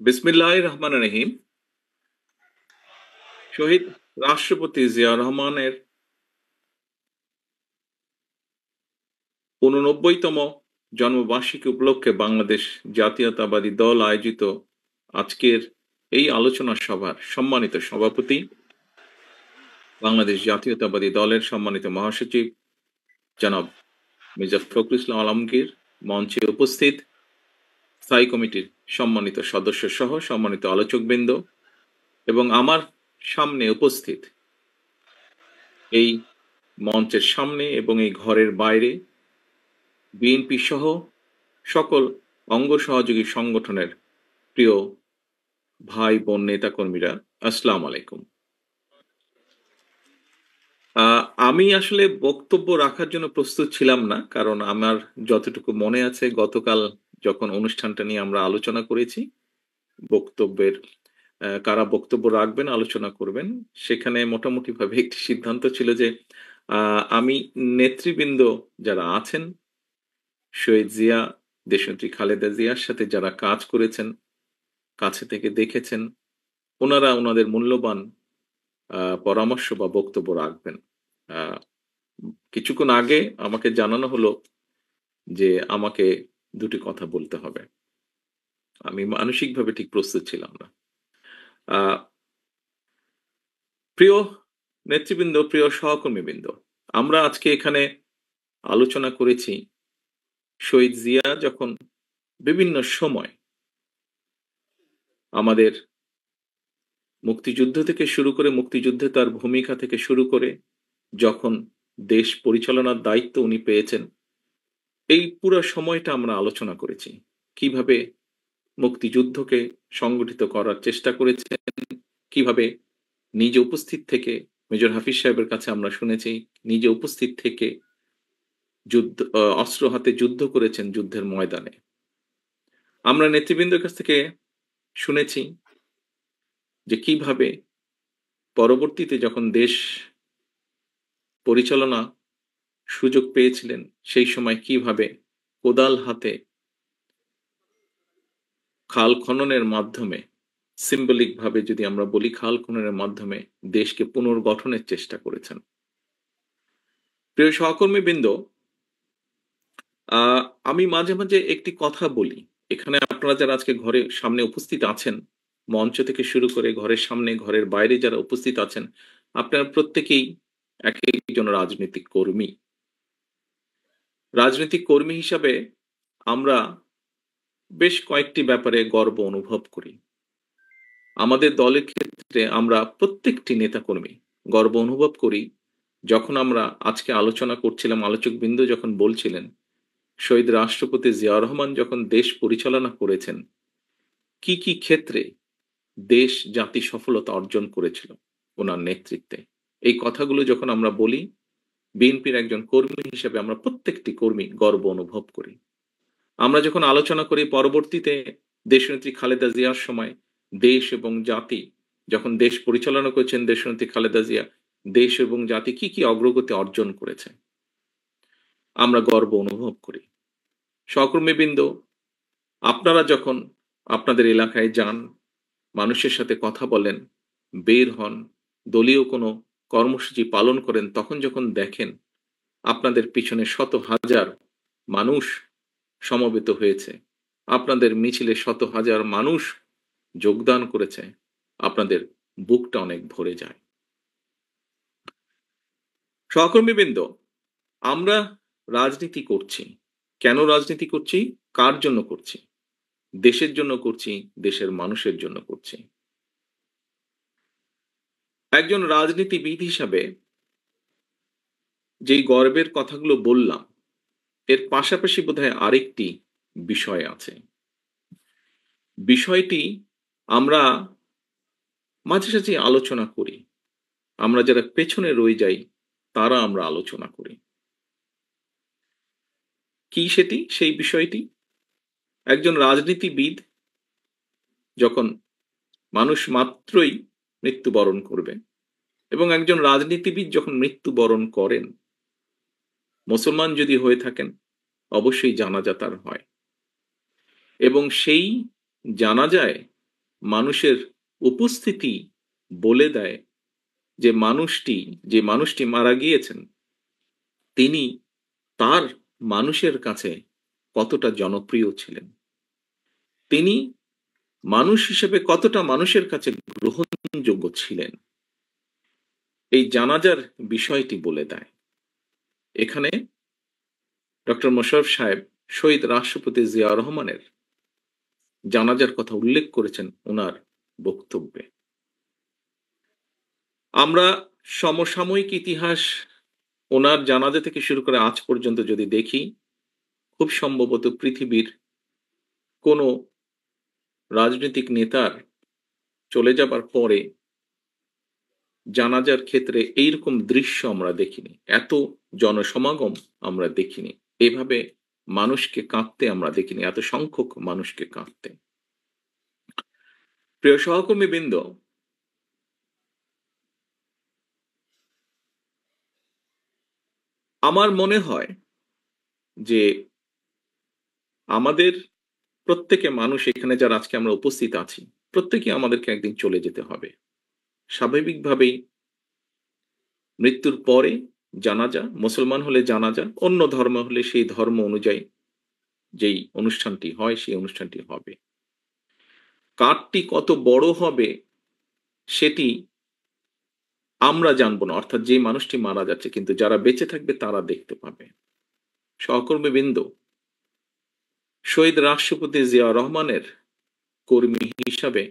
বিসমিল্লাহির রহমানির রহিম। শহীদ রাষ্ট্রপতি জিয়া রহমানের ৮৯তম জন্মবার্ষিকী উপলক্ষে বাংলাদেশ জাতীয়তাবাদী দল আয়োজিত আজকের এই আলোচনা সভার সম্মানিত সভাপতি, বাংলাদেশ জাতীয়তাবাদী দলের সম্মানিত মহাসচিব জনাব মির্জা ফখরুল ইসলাম আলমগীর, মঞ্চে উপস্থিত স্থায়ী কমিটির সম্মানিত সদস্য সহ সম্মানিত আলোচকবৃন্দ এবং আমার সামনে উপস্থিত এই মঞ্চের সামনে এবং এই ঘরের বাইরে বিএনপি সহ সকল অঙ্গ সহযোগী সংগঠনের প্রিয় ভাই বোন নেতাকর্মীরা, আসসালামু আলাইকুম। আমি আসলে বক্তব্য রাখার জন্য প্রস্তুত ছিলাম না, কারণ আমার যতটুকু মনে আছে গতকাল যখন অনুষ্ঠানটা নিয়ে আমরা আলোচনা করেছি, বক্তব্যের কারা বক্তব্য রাখবেন, আলোচনা করবেন, সেখানে মোটামুটিভাবে একটি সিদ্ধান্ত ছিল যে আমি নেতৃবৃন্দ যারা আছেন, শহীদ জিয়া, দেশনেত্রী খালেদা জিয়ার সাথে যারা কাজ করেছেন, কাছে থেকে দেখেছেন, ওনারা ওনাদের মূল্যবান পরামর্শ বা বক্তব্য রাখবেন। আহ, কিছুক্ষণ আগে আমাকে জানানো হলো যে আমাকে দুটি কথা বলতে হবে। আমি মানসিকভাবে ঠিক প্রস্তুত ছিলাম না। আহ, প্রিয় নেতৃবৃন্দ, প্রিয় সহকর্মীবৃন্দ, আমরা আজকে এখানে আলোচনা করেছি শহীদ জিয়া যখন বিভিন্ন সময় আমাদের মুক্তিযুদ্ধ থেকে শুরু করে, মুক্তিযুদ্ধে তার ভূমিকা থেকে শুরু করে, যখন দেশ পরিচালনার দায়িত্ব উনি পেয়েছেন, এই পুরো সময়টা আমরা আলোচনা করেছি। কিভাবে মুক্তিযুদ্ধকে সংগঠিত করার চেষ্টা করেছেন, কিভাবে নিজে উপস্থিত থেকে, মেজর হাফিজ সাহেবের কাছে আমরা শুনেছি, নিজে উপস্থিত থেকে যুদ্ধ, অস্ত্র হাতে যুদ্ধ করেছেন যুদ্ধের ময়দানে। আমরা নেতৃবৃন্দের কাছ থেকে শুনেছি যে কিভাবে পরবর্তীতে যখন দেশ পরিচালনা সুযোগ পেয়েছিলেন, সেই সময় কিভাবে কোদাল হাতে খাল খননের মাধ্যমে, সিম্বলিক ভাবে যদি আমরা বলি, খাল খননের মাধ্যমে দেশকে পুনর্গঠনের চেষ্টা করেছেন। প্রিয় সহকর্মীবৃন্দ, আমি মাঝে মাঝে একটি কথা বলি। এখানে আপনারা যারা আজকে ঘরে সামনে উপস্থিত আছেন, মঞ্চ থেকে শুরু করে ঘরের সামনে, ঘরের বাইরে যারা উপস্থিত আছেন, আপনারা প্রত্যেকেই এক একজন রাজনৈতিক কর্মী। রাজনৈতিক কর্মী হিসাবে আমরা বেশ কয়েকটি ব্যাপারে গর্ব অনুভব করি। আমাদের দলের ক্ষেত্রে আমরা প্রত্যেকটি নেতাকর্মী গর্ব অনুভব করি। যখন আমরা আজকে আলোচনা করছিলাম, আলোচকবৃন্দ যখন বলছিলেন শহীদ রাষ্ট্রপতি জিয়াউর রহমান যখন দেশ পরিচালনা করেছেন, কি কি ক্ষেত্রে দেশ জাতি সফলতা অর্জন করেছিল ওনার নেতৃত্বে, এই কথাগুলো যখন আমরা বলি, বিএনপির একজন কর্মী হিসেবে আমরা প্রত্যেকটি কর্মী গর্ব অনুভব করি। আমরা যখন আলোচনা করি পরবর্তীতে দেশনেত্রী খালেদা জিয়ার সময়, দেশ এবং জাতি যখন দেশ পরিচালনা করেছেন দেশনেত্রী খালেদা জিয়া, দেশ এবং জাতি কি কি অগ্রগতি অর্জন করেছে, আমরা গর্ব অনুভব করি। সহকর্মীবৃন্দ, আপনারা যখন আপনাদের এলাকায় যান, মানুষের সাথে কথা বলেন, বের হন, দলীয় কোনো কর্মসূচি পালন করেন, তখন যখন দেখেন আপনাদের পিছনে শত হাজার মানুষ সমবেত হয়েছে, আপনাদের মিছিলে শত হাজার মানুষ যোগদান করেছে, আপনাদের বুকটা অনেক ভরে যায়। সহকর্মীবৃন্দ, আমরা রাজনীতি করছি। কেন রাজনীতি করছি? কার জন্য করছি? দেশের জন্য করছি, দেশের মানুষের জন্য করছি। একজন রাজনীতিবিদ হিসাবে যেই গর্বের কথাগুলো বললাম, এর পাশাপাশি বোধহয় আরেকটি বিষয় আছে। বিষয়টি আমরা মাঝে সাঝে আলোচনা করি। আমরা যারা পেছনে রয়ে যাই, তারা আমরা আলোচনা করি। কি সেটি? সেই বিষয়টি, একজন রাজনীতিবিদ যখন, মানুষ মাত্রই মৃত্যুবরণ করবে, এবং একজন রাজনীতিবিদ যখন মৃত্যুবরণ করেন, মুসলমান যদি হয়ে থাকেন, অবশ্যই জানাজা তার হয়, এবং সেই জানাজায় মানুষের উপস্থিতি বলে দেয় যে মানুষটি মারা গিয়েছেন, তিনি তার মানুষের কাছে কতটা জনপ্রিয় ছিলেন। তিনি মানুষ হিসেবে কতটা মানুষের কাছে গ্রহণযোগ্য ছিলেন। এই জানাজার বিষয়টি বলে দেয়। এখানে ডক্টর মোশাররফ সাহেব শহীদ রাষ্ট্রপতি জিয়াউর রহমানের জানাজার কথা উল্লেখ করেছেন ওনার বক্তব্যে। আমরা সমসাময়িক ইতিহাস ওনার জানাজা থেকে শুরু করে আজ পর্যন্ত যদি দেখি, খুব সম্ভবত পৃথিবীর কোনো রাজনৈতিক নেতার চলে যাবার পরে জানাজার ক্ষেত্রে এইরকম দৃশ্য আমরা দেখিনি। এত জনসমাগম আমরা দেখিনি। এভাবে মানুষকে কাঁদতে আমরা দেখিনি, এত সংখ্যক মানুষকে কাঁদতে। প্রিয় সহকর্মীবৃন্দ, আমার মনে হয় যে আমাদের প্রত্যেকে মানুষ, এখানে যারা আজকে আমরা উপস্থিত আছি, প্রত্যেকে আমাদেরকে একদিন চলে যেতে হবে। স্বাভাবিকভাবেই মৃত্যুর পরে জানাজা, মুসলমান হলে জানাজা, অন্য ধর্ম হলে সেই ধর্ম অনুযায়ী যেই অনুষ্ঠানটি হয় সেই অনুষ্ঠানটি হবে। কার্ডটি কত বড় হবে সেটি আমরা জানবো না, অর্থাৎ যে মানুষটি মারা যাচ্ছে, কিন্তু যারা বেঁচে থাকবে তারা দেখতে পাবে। সহকর্মীবৃন্দ, শহীদ রাষ্ট্রপতি জিয়াউর রহমানের কর্মী হিসাবে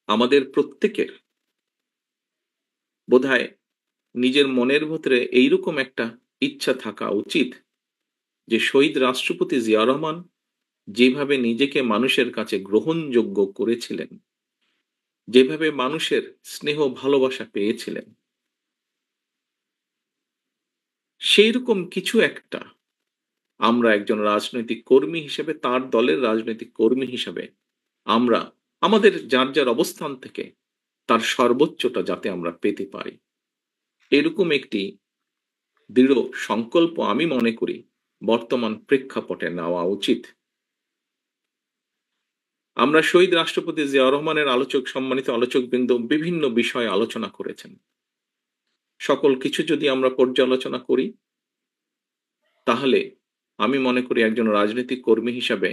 আমাদের প্রত্যেকের বোধহয় নিজের মনের ভেতরে এইরকম একটা ইচ্ছা থাকা উচিত যে শহীদ রাষ্ট্রপতি জিয়াউর রহমান যেভাবে নিজেকে মানুষের কাছে গ্রহণযোগ্য করেছিলেন, যেভাবে মানুষের স্নেহ ভালোবাসা পেয়েছিলেন, সেই রকম কিছু একটা আমরা একজন রাজনৈতিক কর্মী হিসেবে, তার দলের রাজনৈতিক কর্মী হিসেবে আমরা আমাদের যার যার অবস্থান থেকে তার সর্বোচ্চটা যাতে আমরা পেতে পারি, এরকম একটি দৃঢ় সংকল্প আমি মনে করি বর্তমান প্রেক্ষাপটে নেওয়া উচিত। আমরা শহীদ রাষ্ট্রপতি জিয়াউর রহমানের সম্মানিত আলোচকবৃন্দ বিভিন্ন বিষয়ে আলোচনা করেছেন। সকল কিছু যদি আমরা পর্যালোচনা করি, তাহলে আমি মনে করি একজন রাজনৈতিক কর্মী হিসাবে,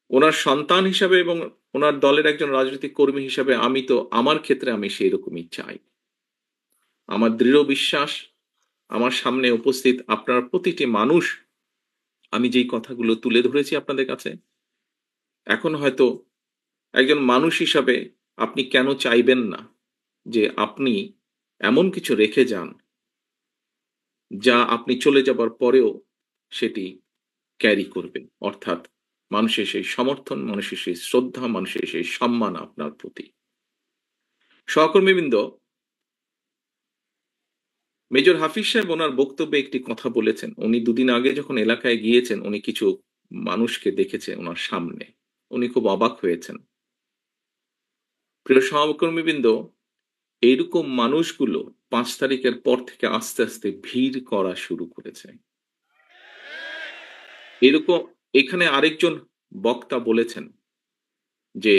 ওনার সন্তান হিসাবে এবং ওনার দলের একজন রাজনৈতিক কর্মী হিসাবে আমার ক্ষেত্রে আমি সেই রকমই চাই। আমার দৃঢ় বিশ্বাস, আমার সামনে উপস্থিত আপনার প্রতিটি মানুষ, আমি যেই কথাগুলো তুলে ধরেছি আপনাদের কাছে, এখন হয়তো একজন মানুষ হিসাবে আপনি কেন চাইবেন না যে আপনি এমন কিছু রেখে যান যা আপনি চলে যাবার পরেও সেটি ক্যারি করবে, অর্থাৎ মানুষের সেই সমর্থন, মানুষের সেই শ্রদ্ধা, মানুষের সেই সম্মান আপনার প্রতি। সহকর্মীবৃন্দ, মেজর হাফিজ সাহেব ওনার বক্তব্যে একটি কথা বলেছেন। উনি দুদিন আগে যখন এলাকায় গিয়েছেন, উনি কিছু মানুষকে দেখেছেন ওনার সামনে, উনি খুব অবাক হয়েছেন। প্রিয় সহকর্মীবৃন্দ, এইরকম মানুষগুলো 5 তারিখের পর থেকে আস্তে আস্তে ভিড় করা শুরু করেছে। এরকম এখানে আরেকজন বক্তা বলেছেন যে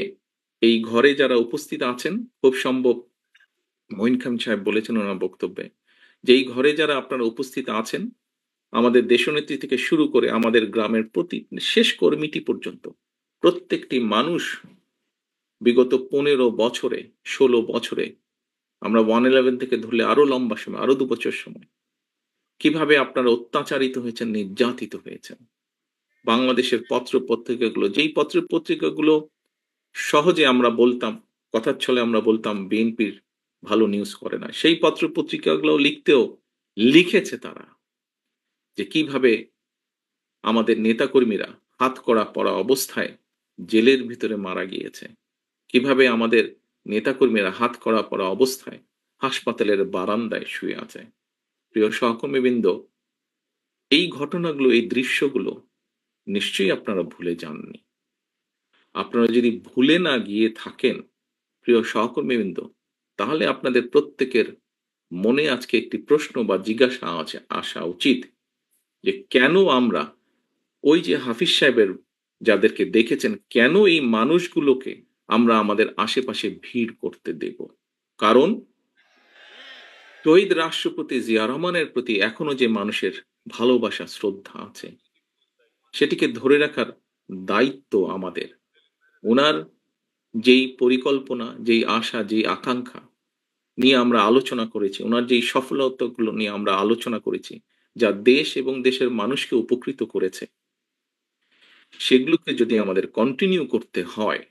এই ঘরে যারা উপস্থিত আছেন, খুব সম্ভব মঈন খান সাহেব বলেছেন ওনার বক্তব্যে যে এই ঘরে যারা আপনারা উপস্থিত আছেন, আমাদের দেশনেত্রী থেকে শুরু করে আমাদের গ্রামের প্রতি শেষ কর্মীটি পর্যন্ত, প্রত্যেকটি মানুষ বিগত 15 বছরে, 16 বছরে, আমরা 111 থেকে ধরলে আরো লম্বা সময়, আরো 2 বছর সময়, কিভাবে আপনারা অত্যাচারিত হয়েছেন, নির্যাতিত হয়েছেন। বাংলাদেশের পত্র পত্রিকাগুলো, যেই পত্র পত্রিকাগুলো সহজে আমরা বলতাম, কথার ছলে আমরা বলতাম বিএনপির ভালো নিউজ করে না, সেই পত্র পত্রিকাগুলো লিখেছে তারা যে কিভাবে আমাদের নেতাকর্মীরা হাতকড়া পরা অবস্থায় জেলের ভিতরে মারা গিয়েছে, কিভাবে আমাদের নেতাকর্মীরা হাতকড়া পরা অবস্থায় হাসপাতালের বারান্দায় শুয়ে আছে। প্রিয় সহকর্মীবৃন্দ, এই ঘটনাগুলো, এই দৃশ্যগুলো নিশ্চয়ই আপনারা ভুলে যাননি। আপনারা যদি ভুলে না গিয়ে থাকেন প্রিয় সহকর্মীবৃন্দ, তাহলে আপনাদের প্রত্যেকের মনে আজকে একটি প্রশ্ন বা জিজ্ঞাসা আসা উচিত যে কেন আমরা ওই যে হাফিজ সাহেবের যাদেরকে দেখেছেন, কেন এই মানুষগুলোকে আমরা আমাদের আশেপাশে ভিড় করতে দেব? কারণ শহীদ রাষ্ট্রপতি জিয়া রহমানের প্রতি এখনো যে মানুষের ভালোবাসা, শ্রদ্ধা আছে, সেটিকে ধরে রাখার দায়িত্ব আমাদের। উনার যেই পরিকল্পনা, যেই আশা, যেই আকাঙ্ক্ষা নিয়ে আমরা আলোচনা করেছি, উনার যেই সফলতাগুলো নিয়ে আমরা আলোচনা করেছি, যা দেশ এবং দেশের মানুষকে উপকৃত করেছে, সেগুলোকে যদি আমাদের কন্টিনিউ করতে হয়,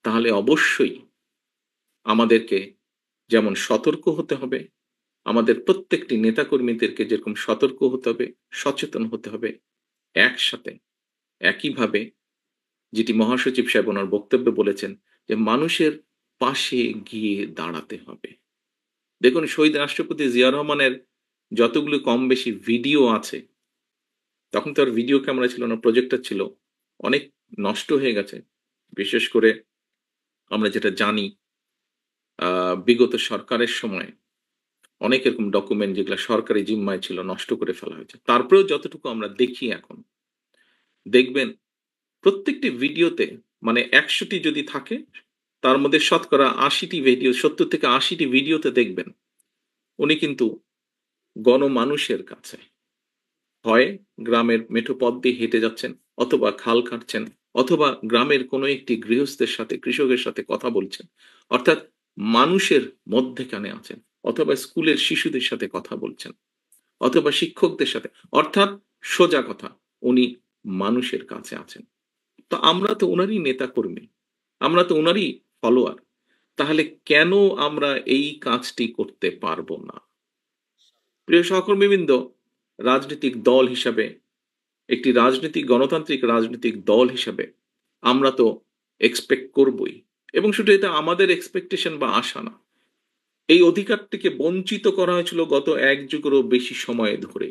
তাহলে অবশ্যই আমাদেরকে যেমন সতর্ক হতে হবে, আমাদের প্রত্যেকটি নেতাকর্মীদেরকে যেরকম সতর্ক হতে হবে, সচেতন হতে হবে, একসাথে একইভাবে যেটি মহাসচিব সাহেব ওনার বক্তব্যে বলেছেন যে মানুষের পাশে গিয়ে দাঁড়াতে হবে। দেখুন, শহীদ রাষ্ট্রপতি জিয়া রহমানের যতগুলো কম বেশি ভিডিও আছে, তখন তো আর ভিডিও ক্যামেরা ছিল না, প্রজেক্টর ছিল। অনেক নষ্ট হয়ে গেছে। বিশেষ করে আমরা যেটা জানি, বিগত সরকারের সময় অনেক এরকম ডকুমেন্ট যেগুলা সরকারি জিম্মায় ছিল নষ্ট করে ফেলা হয়েছে। তারপরেও যতটুকু আমরা দেখি এখন, দেখবেন প্রত্যেকটি ভিডিওতে, মানে ১০০ টি যদি থাকে, তার মধ্যে শতকরা ৮০ টি ভিডিও, ৭০ থেকে ৮০ টি ভিডিওতে দেখবেন উনি কিন্তু গণমানুষের কাছে, হয় গ্রামের মেঠো পথ দিয়ে হেঁটে যাচ্ছেন, অথবা খাল কাটছেন, অথবা গ্রামের কোনো একটি গৃহস্থের সাথে, কৃষকের সাথে কথা বলছেন। অর্থাৎ মানুষের মধ্যেখানে আছেন, অথবা স্কুলের শিশুদের সাথে কথা বলছেন, অথবা শিক্ষকদের সাথে। অর্থাৎ সোজা কথা, উনি মানুষের কাছে আছেন। তো আমরা তো উনারই নেতাকর্মী, আমরা তো উনারই ফলোয়ার। তাহলে কেন আমরা এই কাজটি করতে পারবো না? প্রিয় সহকর্মীবৃন্দ, রাজনৈতিক দল হিসাবে, একটি গণতান্ত্রিক রাজনৈতিক দল হিসাবে আমরা তো এক্সপেক্ট করবই, এবং শুধু এটা আমাদের এক্সপেকটেশন বা আশা না। এই অধিকারটিকে বঞ্চিত করা হয়েছিল গত ১ যুগেরও বেশি সময় ধরে,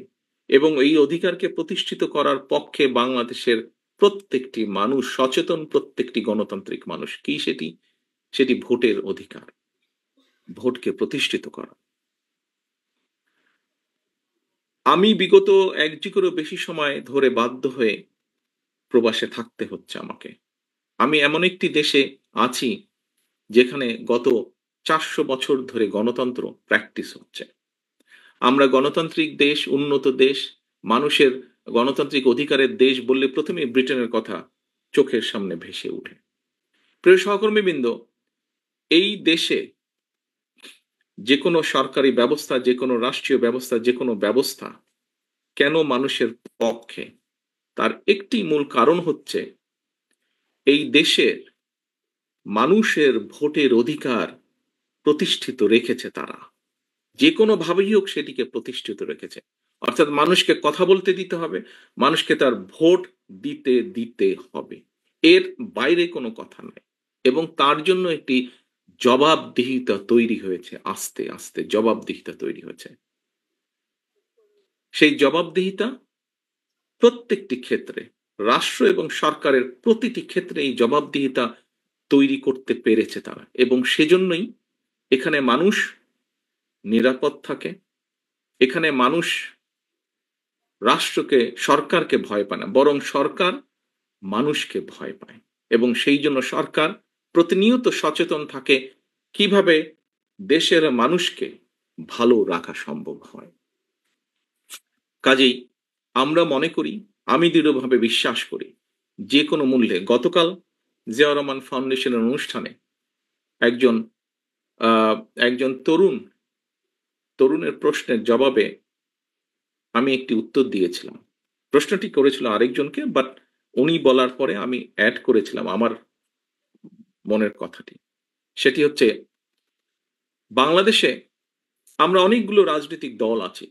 এবং এই অধিকারকে প্রতিষ্ঠিত করার পক্ষে বাংলাদেশের প্রত্যেকটি মানুষ সচেতন, প্রত্যেকটি গণতান্ত্রিক মানুষ। কি সেটি? সেটি ভোটের অধিকার, ভোটকে প্রতিষ্ঠিত করা। আমি বিগত ১ যুগেরও বেশি সময় ধরে বাধ্য হয়ে প্রবাসে থাকতে হচ্ছে আমাকে। আমি এমন একটি দেশে আছি যেখানে গত ৪০০ বছর ধরে গণতন্ত্র প্র্যাকটিস হচ্ছে। আমরা গণতান্ত্রিক দেশ, উন্নত দেশ, মানুষের গণতান্ত্রিক অধিকারের দেশ বললে ১ম এই ব্রিটেনের কথা চোখের সামনে ভেসে ওঠে। প্রিয় সহকর্মীবৃন্দ, এই দেশে যেকোনো সরকারি ব্যবস্থা, যেকোনো রাষ্ট্রীয় ব্যবস্থা, যেকোনো ব্যবস্থা কেন মানুষের পক্ষে? তার একটি মূল কারণ হচ্ছে এই দেশের মানুষের ভোটের অধিকার প্রতিষ্ঠিত রেখেছে তারা। যেকোনোভাবেই হোক সেটিকে প্রতিষ্ঠিত রেখেছে। অর্থাৎ মানুষকে কথা বলতে দিতে হবে, মানুষকে তার ভোট দিতে দিতে হবে। এর বাইরে কোনো কথা নাই। এবং তার জন্য একটি জবাবদিহিতা তৈরি হয়েছে, আস্তে, আস্তে জবাবদিহিতা তৈরি হয়েছে। সেই জবাবদিহিতা প্রত্যেকটি ক্ষেত্রে, রাষ্ট্র এবং সরকারের প্রতিটি ক্ষেত্রে এই জবাবদিহিতা তৈরি করতে পেরেছে তারা, এবং সেজন্যই এখানে মানুষ নিরাপদ থাকে। এখানে মানুষ রাষ্ট্রকে, সরকারকে ভয় পায় না, বরং সরকার মানুষকে ভয় পায়। এবং সেই জন্য সরকার প্রতিনিয়ত সচেতন থাকে কিভাবে দেশের মানুষকে ভালো রাখা সম্ভব হয়। কাজেই আমরা মনে করি, আমি দৃঢ়ভাবে বিশ্বাস করি, যে কোনো মূল্যে গতকাল জিয়াউর রহমান ফাউন্ডেশনের অনুষ্ঠানে একজন আহ, একজন তরুণের প্রশ্নের জবাবে আমি একটি উত্তর দিয়েছিলাম। প্রশ্নটি করেছিল আরেকজনকে, বাট উনি বলার পরে আমি অ্যাড করেছিলাম আমার মনের কথাটি। সেটি হচ্ছে, বাংলাদেশে আমরা অনেকগুলো রাজনৈতিক দল আছি।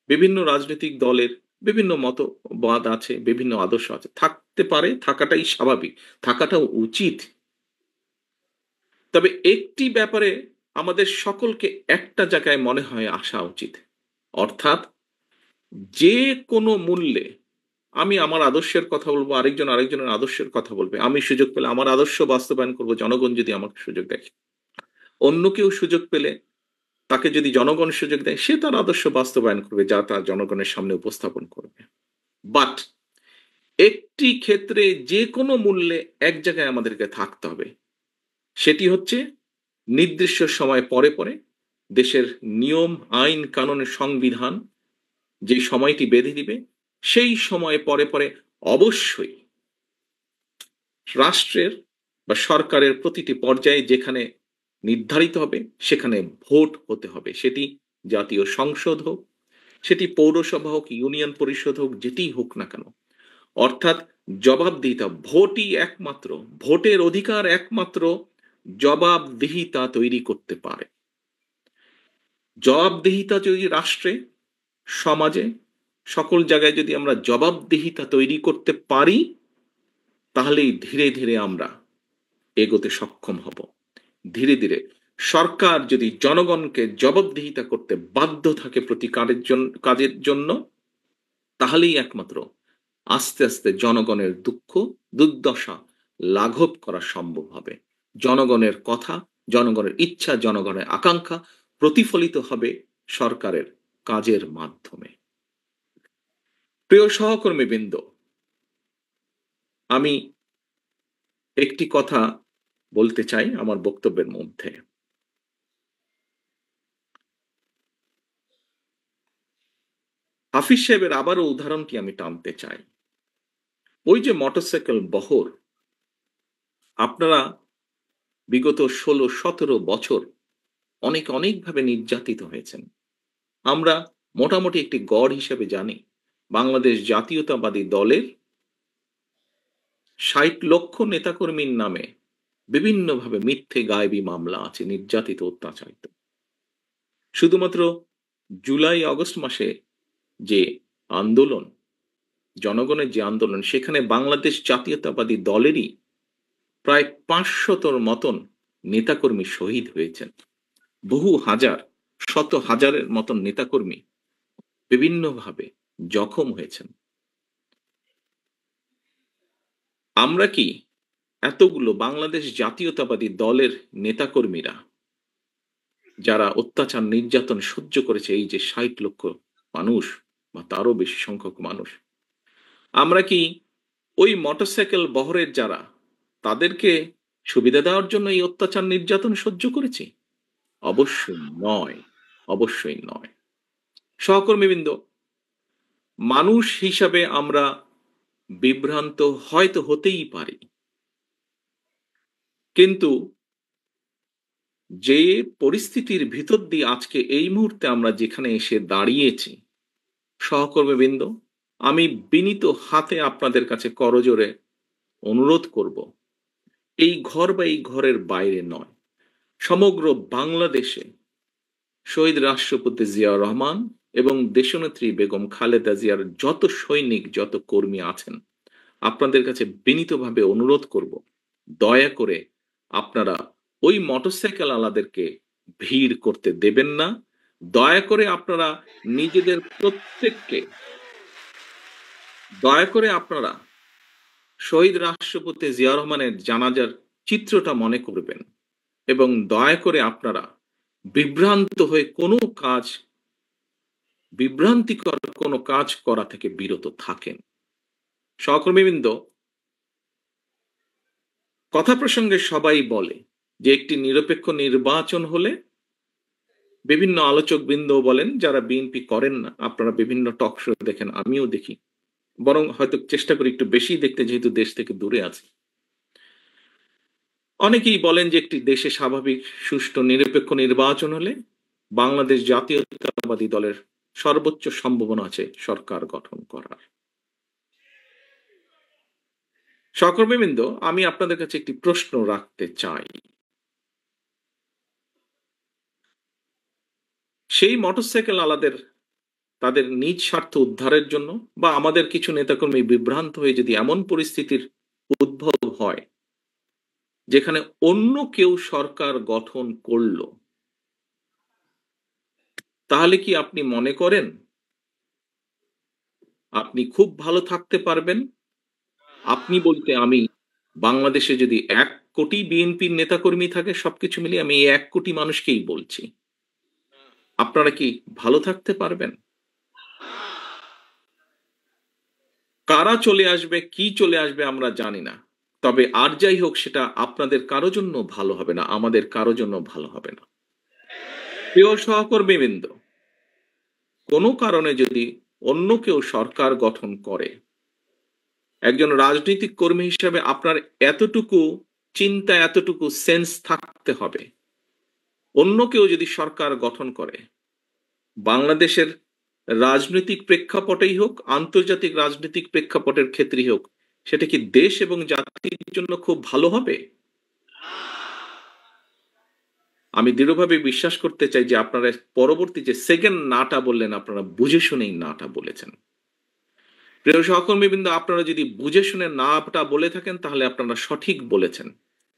বিভিন্ন রাজনৈতিক দলের বিভিন্ন মতবাদ আছে, বিভিন্ন আদর্শ আছে, থাকতে পারে, থাকাটাই স্বাভাবিক, থাকাটাও উচিত। তবে একটি ব্যাপারে আমাদের সকলকে একটা জায়গায় মনে হয় আসা উচিত। অর্থাৎ যে কোনো মূল্যে আমি আমার আদর্শের কথা বলবো, আরেকজনের আদর্শের কথা বলবে। আমি সুযোগ পেলে আমার আদর্শ বাস্তবায়ন করব, জনগণ যদি আমাকে সুযোগ দেয়। অন্য কেউ সুযোগ পেলে, তাকে যদি জনগণ সুযোগ দেয়, সে তার আদর্শ বাস্তবায়ন করবে, যা তার জনগণের সামনে উপস্থাপন করবে। বাট একটি ক্ষেত্রে যে কোনো মূল্যে এক জায়গায় আমাদেরকে থাকতে হবে, সেটি হচ্ছে নির্দিষ্ট সময় পরে পরে দেশের নিয়ম আইন কানুনের সংবিধান যে সময়টি বেঁধে দিবে সেই সময় পরে পরে অবশ্যই রাষ্ট্রের বা সরকারের প্রতিটি পর্যায়ে যেখানে নির্ধারিত হবে সেখানে ভোট হতে হবে। সেটি জাতীয় সংসদ হোক, সেটি পৌরসভা হোক, ইউনিয়ন পরিষদ হোক, যেটিই হোক না কেন। অর্থাৎ জবাবদিহিতা, ভোটই একমাত্র, ভোটের অধিকার একমাত্র জবাবদিহিতা তৈরি করতে পারে। জবাবদিহিতা যদি রাষ্ট্রে, সমাজে, সকল জায়গায় যদি আমরা জবাবদিহিতা তৈরি করতে পারি, তাহলেই ধীরে ধীরে আমরা এগোতে সক্ষম হব। ধীরে ধীরে সরকার যদি জনগণকে জবাবদিহিতা করতে বাধ্য থাকে প্রতি কাজের জন্য, তাহলেই একমাত্র আস্তে আস্তে জনগণের দুঃখ দুর্দশা লাঘব করা সম্ভব হবে। জনগণের কথা, জনগণের ইচ্ছা, জনগণের আকাঙ্ক্ষা প্রতিফলিত হবে সরকারের কাজের মাধ্যমে। প্রিয় সহকর্মীবৃন্দ, আমি একটি কথা বলতে চাই আমার বক্তব্যের মধ্যে। হাফিজ সাহেবের আবারও উদাহরণটি আমি টানতে চাই। ওই যে মোটরসাইকেল বহর, আপনারা বিগত 16-17 বছর অনেকভাবে নির্যাতিত হয়েছেন। আমরা মোটামুটি একটি গড় হিসেবে জানি বাংলাদেশ জাতীয়তাবাদী দলের ৬০ লক্ষ নেতাকর্মীর নামে বিভিন্নভাবে মিথ্যে গায়েবী মামলা আছে, নির্যাতিত অত্যাচারিত। শুধুমাত্র জুলাই আগস্ট মাসে যে আন্দোলন, জনগণের যে আন্দোলন, সেখানে বাংলাদেশ জাতীয়তাবাদী দলেরই প্রায় ৫০০-র মতন নেতাকর্মী শহীদ হয়েছেন। বহু হাজার, শত হাজারের মতন নেতাকর্মী বিভিন্নভাবে জখম হয়েছেন। আমরা কি এতগুলো বাংলাদেশ জাতীয়তাবাদী দলের নেতাকর্মীরা যারা অত্যাচার নির্যাতন সহ্য করেছে, এই যে ৬০ লক্ষ মানুষ বা তারও বেশি সংখ্যক মানুষ, আমরা কি ওই মোটরসাইকেল বহরের যারা, তাদেরকে সুবিধা দেওয়ার জন্য এই অত্যাচার নির্যাতন সহ্য করেছি? অবশ্যই নয়, অবশ্যই নয়। সহকর্মীবৃন্দ, মানুষ হিসাবে আমরা বিভ্রান্ত হয়তো হতেই পারি, কিন্তু যে পরিস্থিতির ভিতর দিয়ে আজকে এই মুহূর্তে আমরা যেখানে এসে দাঁড়িয়েছি, সহকর্মীবৃন্দ, আমি বিনীত হাতে আপনাদের কাছে করজোড়ে অনুরোধ করব, এই ঘর বা এই ঘরের বাইরে নয়, সমগ্র বাংলাদেশে শহীদ রাষ্ট্রপতি জিয়াউর রহমান এবং দেশনেত্রী বেগম খালেদা জিয়ার যত সৈনিক, যত কর্মী আছেন, আপনাদের কাছে বিনীতভাবে অনুরোধ করব, দয়া করে আপনারা ওই মোটরসাইকেল আলাদেরকে ভিড় করতে দেবেন না। দয়া করে আপনারা নিজেদের প্রত্যেককে, দয়া করে আপনারা শহীদ রাষ্ট্রপতি জিয়াউর রহমানের জানাজার চিত্রটা মনে করবেন এবং দয়া করে আপনারা বিভ্রান্ত হয়ে কোনো কাজ, বিভ্রান্তিকর কোনো কাজ করা থেকে বিরত থাকেন। সহকর্মীবৃন্দ, কথা প্রসঙ্গে সবাই বলে যে একটি নিরপেক্ষ নির্বাচন হলে, বিভিন্ন আলোচক বৃন্দ বলেন যারা বিএনপি করেন না, আপনারা বিভিন্ন টক শো দেখেন, আমিও দেখি, বরং হয়তো চেষ্টা করি একটু বেশি দেখতে, যেহেতু দেশ থেকে দূরে আছে। অনেকেই বলেন যে একটি দেশে স্বাভাবিক সুষ্ঠু নিরপেক্ষ নির্বাচন হলে বাংলাদেশ জাতীয়তাবাদী দলের সর্বোচ্চ সম্ভাবনা আছে সরকার গঠন করার। সহকর্মীবৃন্দ, আমি আপনাদের কাছে একটি প্রশ্ন রাখতে চাই। সেই মোটরসাইকেল আলাদের তাদের নিজ স্বার্থ উদ্ধারের জন্য বা আমাদের কিছু নেতাকর্মী বিভ্রান্ত হয়ে যদি এমন পরিস্থিতির উদ্ভব হয় যেখানে অন্য কেউ সরকার গঠন করল, তাহলে কি আপনি মনে করেন আপনি খুব ভালো থাকতে পারবেন? আপনি বলতে আমি, বাংলাদেশে যদি ১ কোটি বিএনপির নেতাকর্মী থাকে, সবকিছু মিলিয়ে আমি এই ১ কোটি মানুষকেই বলছি, আপনারা কি ভালো থাকতে পারবেন? কারা চলে আসবে, কি চলে আসবে আমরা জানি না। তবে আর যাই হোক সেটা আপনাদের কারো জন্য ভালো হবে না, আমাদের কারো জন্য ভালো হবে না। প্রিয় সহকর্মীবৃন্দ, কোনো কারণে যদি অন্য কেউ সরকার গঠন করে, একজন রাজনৈতিক কর্মী হিসেবে আপনার এতটুকু চিন্তা, এতটুকু সেন্স থাকতে হবে। অন্য কেউ যদি সরকার গঠন করে, বাংলাদেশের রাজনৈতিক প্রেক্ষাপটেই হোক, আন্তর্জাতিক রাজনৈতিক প্রেক্ষাপটের ক্ষেত্রেই হোক, সেটা কি দেশ এবং জাতির জন্য খুব ভালো হবে? আমি দৃঢ়ভাবে বিশ্বাস করতে চাই যে আপনারা পরবর্তী যে সেকেন্ড নাটা বললেন, আপনারা বুঝে শুনেই নাটা বলেছেন। প্রিয় সহকর্মীবৃন্দ, আপনারা যদি বুঝে শুনে নাটা বলে থাকেন তাহলে আপনারা সঠিক বলেছেন,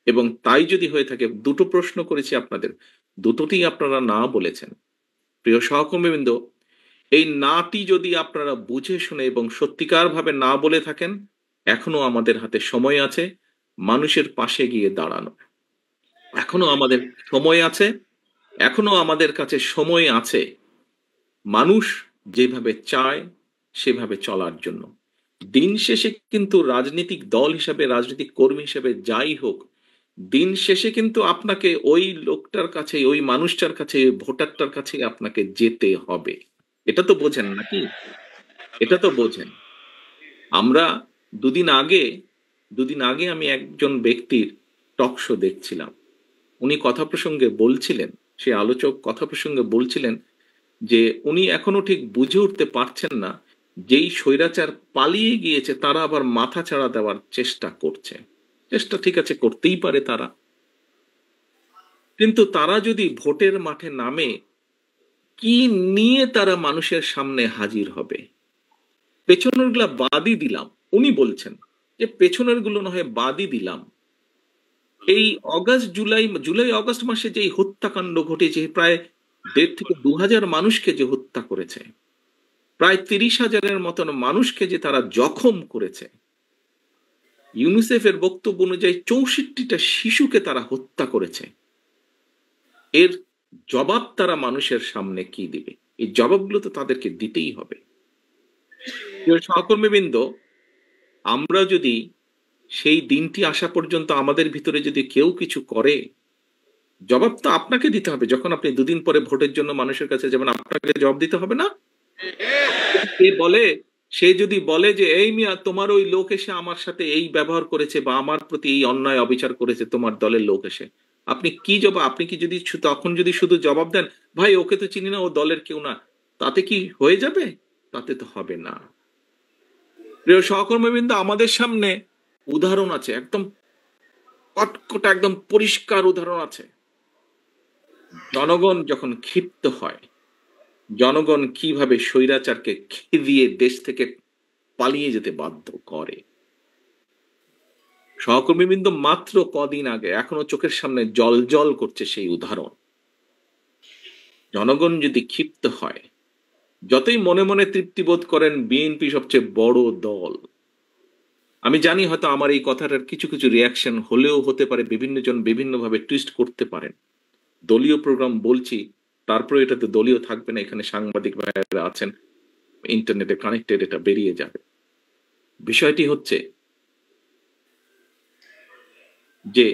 এবং তাই যদি হয়ে থাকে, দুটো প্রশ্ন করেছি আপনাদের, দুটোতেই আপনারা না বলেছেন। প্রিয় সহকর্মীবৃন্দ, এই নাটি যদি আপনারা বুঝে শুনে এবং সত্যিকার ভাবে না বলে থাকেন, এখনো আমাদের হাতে সময় আছে মানুষের পাশে গিয়ে দাঁড়ানো। এখনো আমাদের সময় আছে, এখনো আমাদের কাছে সময় আছে মানুষ যেভাবে চায় সেভাবে চলার জন্য। দিন শেষে কিন্তু রাজনৈতিক দল হিসাবে, রাজনৈতিক কর্মী হিসেবে যাই হোক, দিন শেষে কিন্তু আপনাকে ওই লোকটার কাছে, ওই মানুষটার কাছে, ওই ভোটারটার কাছে আপনাকে যেতে হবে। এটা তো বোঝেন নাকি? এটা তো বোঝেন। আমরা দুদিন আগে দুদিন আগে আমি একজন ব্যক্তির টক শো দেখছিলাম। উনি কথা প্রসঙ্গে বলছিলেন, সে আলোচক কথা প্রসঙ্গে বলছিলেন যে উনি এখনো ঠিক বুঝে উঠতে পারছেন না, যেই স্বৈরাচার পালিয়ে গিয়েছে তারা আবার মাথা চাড়া দেওয়ার চেষ্টা করছে। চেষ্টা ঠিক আছে, করতেই পারে তারা, কিন্তু তারা যদি ভোটের মাঠে নামে, কি নিয়ে তারা মানুষের সামনে হাজির হবে? পেছনের গুলা বাদই দিলাম, উনি বলছেন যে পেছনের গুলো না হয় বাদই দিলাম, এই জুলাই অগস্ট মাসে যে হত্যাকাণ্ড ঘটেছে, প্রায় 1.5 থেকে 2,000 মানুষকে যে হত্যা করেছে, প্রায় 30,000-এর মতন মানুষকে যে তারা জখম করেছে, ইউনিসেফের বক্তব্য অনুযায়ী 64টা শিশুকে তারা হত্যা করেছে, এর জবাব তারা মানুষের সামনে কি দিবে? এই জবাবগুলো তো তাদেরকে দিতেই হবে। প্রিয় সহকর্মীবৃন্দ, আমরা যদি সেই দিনটি আসা পর্যন্ত আমাদের ভিতরে যদি কেউ কিছু করে, জবাব তো আপনাকে দিতে হবে। যখন আপনি দুদিন পরে ভোটের জন্য মানুষের কাছে যাবেন, আপনাকে জবাব দিতে হবে না? সে বলে সে যদি বলে যে এই মিয়া, তোমার ওই লোক এসে আমার সাথে এই ব্যবহার করেছে বা আমার প্রতি এই অন্যায় অবিচার করেছে, তোমার দলের লোক এসে, আপনি কি জবাব, আপনি কি যদি তখন যদি শুধু জবাব দেন, ভাই ওকে তো চিনি না, ও দলের কেউ না, তাতে কি হয়ে যাবে? তাতে তো হবে না। প্রিয় সহকর্মীবৃন্দ, আমাদের সামনে উদাহরণ আছে, একদম কটকটা একদম পরিষ্কার উদাহরণ আছে। জনগণ যখন ক্ষিপ্ত হয়, জনগণ কিভাবে স্বৈরাচারকে খেদিয়ে দেশ থেকে পালিয়ে যেতে বাধ্য করে। সহকর্মীবৃন্দ, মাত্র কদিন আগে, এখনো চোখের সামনে জল করছে সেই উদাহরণ। জনগণ যদি ক্ষিপ্ত হয়, যতই মনে মনে তৃপ্তি বোধ করেন বিএনপি সবচেয়ে বড় দল, আমি জানি হয়তো আমার এই কথাটার কিছু কিছু রিয়াকশন হলেও হতে পারে, বিভিন্ন জন বিভিন্ন ভাবে টুইস্ট করতে পারেন। দলীয় প্রোগ্রাম বলছি, তারপরে এটাতে দলীয় থাকবে না, এখানে সাংবাদিক ভাইয়েরা আছেন, ইন্টারনেটে কানেক্টেড, এটা বেরিয়ে যাবে। বিষয়টি হচ্ছে যে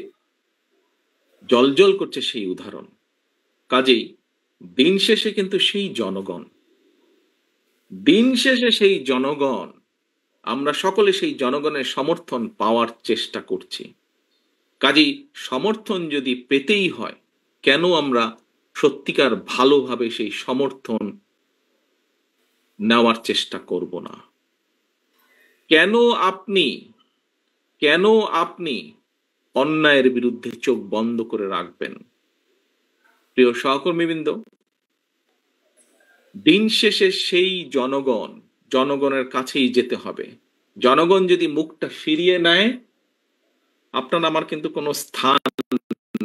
জল করছে সেই উদাহরণ। কাজেই দিন শেষে কিন্তু সেই জনগণ, দিন শেষে সেই জনগণ, আমরা সকলে সেই জনগণের সমর্থন পাওয়ার চেষ্টা করছি। কাজেই সমর্থন যদি পেতেই হয়, কেন আমরা সত্যিকার ভালোভাবে সেই সমর্থন নেওয়ার চেষ্টা করব না? কেন আপনি কেন আপনি অন্যায়ের বিরুদ্ধে চোখ বন্ধ করে রাখবেন? প্রিয় সহকর্মীবৃন্দ, দিন শেষে সেই জনগণের কাছেই যেতে হবে। জনগণ যদি মুখটা ফিরিয়ে নেয়, আপনার আমার কিন্তু কোনো স্থান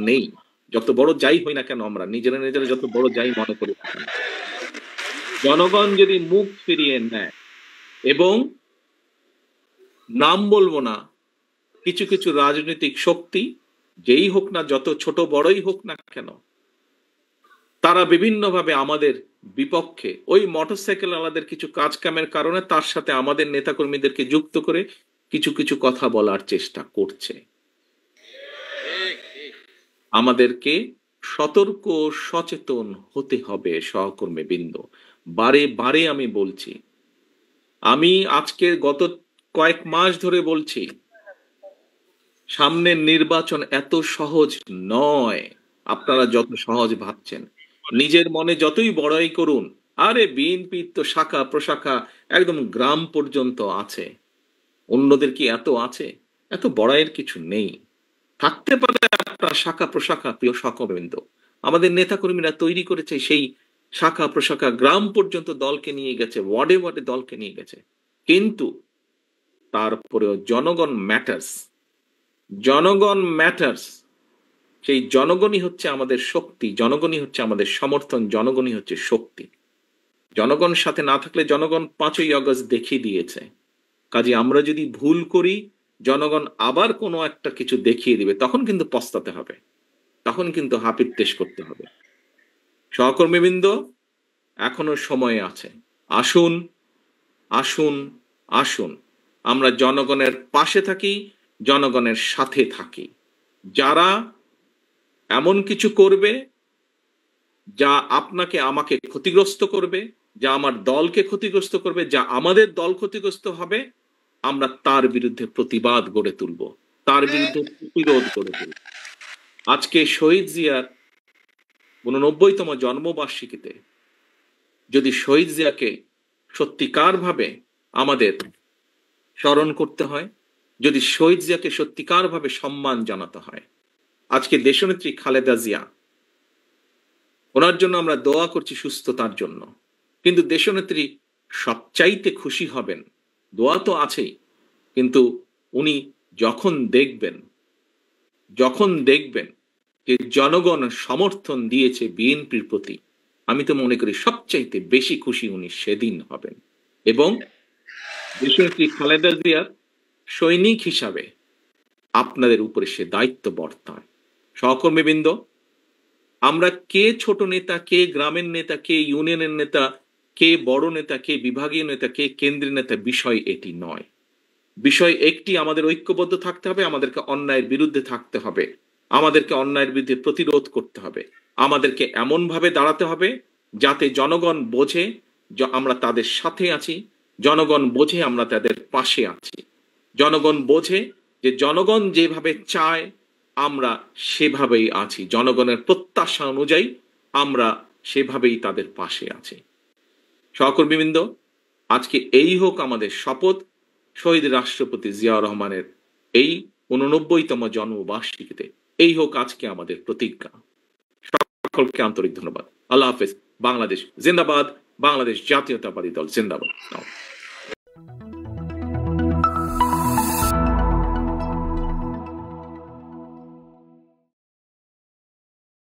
নেই। যত বড় যাই হই না কেন, আমরা নিজেরা যত বড় যাই মনে করি না কেন, জনগণ যদি মুখ ফিরিয়ে নেয়, এবং নাম বলবো না, কিছু কিছু রাজনৈতিক শক্তি, যেই হোক না, যত ছোট বড়ই হোক না কেন, তারা বিভিন্নভাবে আমাদের বিপক্ষে ওই মোটরসাইকেল আলাদের কিছু কাজ কামের কারণে তার সাথে আমাদের নেতাকর্মীদেরকে যুক্ত করে কিছু কিছু কথা বলার চেষ্টা করছে। আমাদেরকে সতর্ক সচেতন হতে হবে সহকর্মীবৃন্দ। বারে বারে আমি বলছি, আমি আজকে গত কয়েক মাস ধরে বলছি, সামনের নির্বাচন এত সহজ নয় আপনারা যত সহজ ভাবছেন। নিজের মনে যতই বড়াই করুন, আরে বিএনপির তো শাখা প্রশাখা একদম গ্রাম পর্যন্ত আছে, অন্যদের কি এত আছে? এত বড়াইয়ের কিছু নেই। থাকতে পারে আপনার শাখা প্রশাখা, প্রিয় সহকর্মীবৃন্দ, আমাদের নেতাকর্মীরা তৈরি করেছে সেই শাখা প্রশাখা, গ্রাম পর্যন্ত দলকে নিয়ে গেছে, ওয়ার্ডে ওয়ার্ডে দলকে নিয়ে গেছে, কিন্তু তারপরেও জনগণ ম্যাটার্স। জনগণ ম্যাটার্স। সেই জনগণই হচ্ছে আমাদের শক্তি, জনগণই হচ্ছে আমাদের সমর্থন, জনগণই হচ্ছে শক্তি। জনগণ সাথে না থাকলে জনগণ 5ই আগস্ট দেখিয়ে দিয়েছে। কাজে আমরা যদি ভুল করি, জনগণ আবার কোনো একটা কিছু দেখিয়ে দিবে, তখন কিন্তু পস্তাতে হবে, তখন কিন্তু হাপিত্যেশ করতে হবে। সহকর্মীবৃন্দ, এখনো সময় আছে। আসুন, আসুন, আসুন, আমরা জনগণের পাশে থাকি, জনগণের সাথে থাকি। যারা এমন কিছু করবে যা আপনাকে আমাকে ক্ষতিগ্রস্ত করবে, যা আমার দলকে ক্ষতিগ্রস্ত করবে, যা আমাদের দল ক্ষতিগ্রস্ত হবে, আমরা তার বিরুদ্ধে প্রতিবাদ গড়ে তুলব, তার বিরুদ্ধে প্রতিরোধ গড়ে তুলব। আজকে শহীদ জিয়ার 89তম জন্মবার্ষিকীতে যদি শহীদ জিয়াকে সত্যিকারভাবে আমাদের স্মরণ করতে হয়, যদি শহীদ জিয়াকে সত্যিকারভাবে সম্মান জানাতে হয়, আজকে দেশনেত্রী খালেদা জিয়া, ওনার জন্য আমরা দোয়া করছি সুস্থতার জন্য, কিন্তু দেশনেত্রী সবচাইতে খুশি হবেন, দোয়া তো আছেই, কিন্তু উনি যখন দেখবেন যে জনগণ সমর্থন দিয়েছে বিএনপির প্রতি, আমি তো মনে করি সবচাইতে বেশি খুশি উনি সেদিন হবেন। এবং দেশনেত্রী খালেদা জিয়ার সৈনিক হিসাবে আপনাদের উপরে সে দায়িত্ব বর্তায়। সহকর্মীবৃন্দ, আমরা কে ছোট নেতা, কে গ্রামের নেতা, কে ইউনিয়নের নেতা, কে বড় নেতা, কে বিভাগীয় নেতা, কে কেন্দ্রীয় নেতা, বিষয় এটি নয়। বিষয় একটি, আমাদের ঐক্যবদ্ধ থাকতে হবে, আমাদেরকে অন্যায়ের বিরুদ্ধে থাকতে হবে, আমাদেরকে অন্যায়ের বিরুদ্ধে প্রতিরোধ করতে হবে, আমাদেরকে এমন ভাবে দাঁড়াতে হবে যাতে জনগণ বোঝে আমরা তাদের সাথে আছি, জনগণ বোঝে আমরা তাদের পাশে আছি, জনগণ বোঝে যে জনগণ যেভাবে চায় আমরা সেভাবেই আছি, জনগণের প্রত্যাশা অনুযায়ী আমরা সেভাবেই তাদের পাশে আছি। সহকর্মীবৃন্দ, আজকে এই হোক আমাদের শপথ, শহীদ রাষ্ট্রপতি জিয়াউর রহমানের এই 89তম জন্মবার্ষিকীতে এই হোক আজকে আমাদের প্রতিজ্ঞা। সকলকে আন্তরিক ধন্যবাদ। আল্লাহ হাফেজ। বাংলাদেশ জিন্দাবাদ। বাংলাদেশ জাতীয়তাবাদী দল জিন্দাবাদ।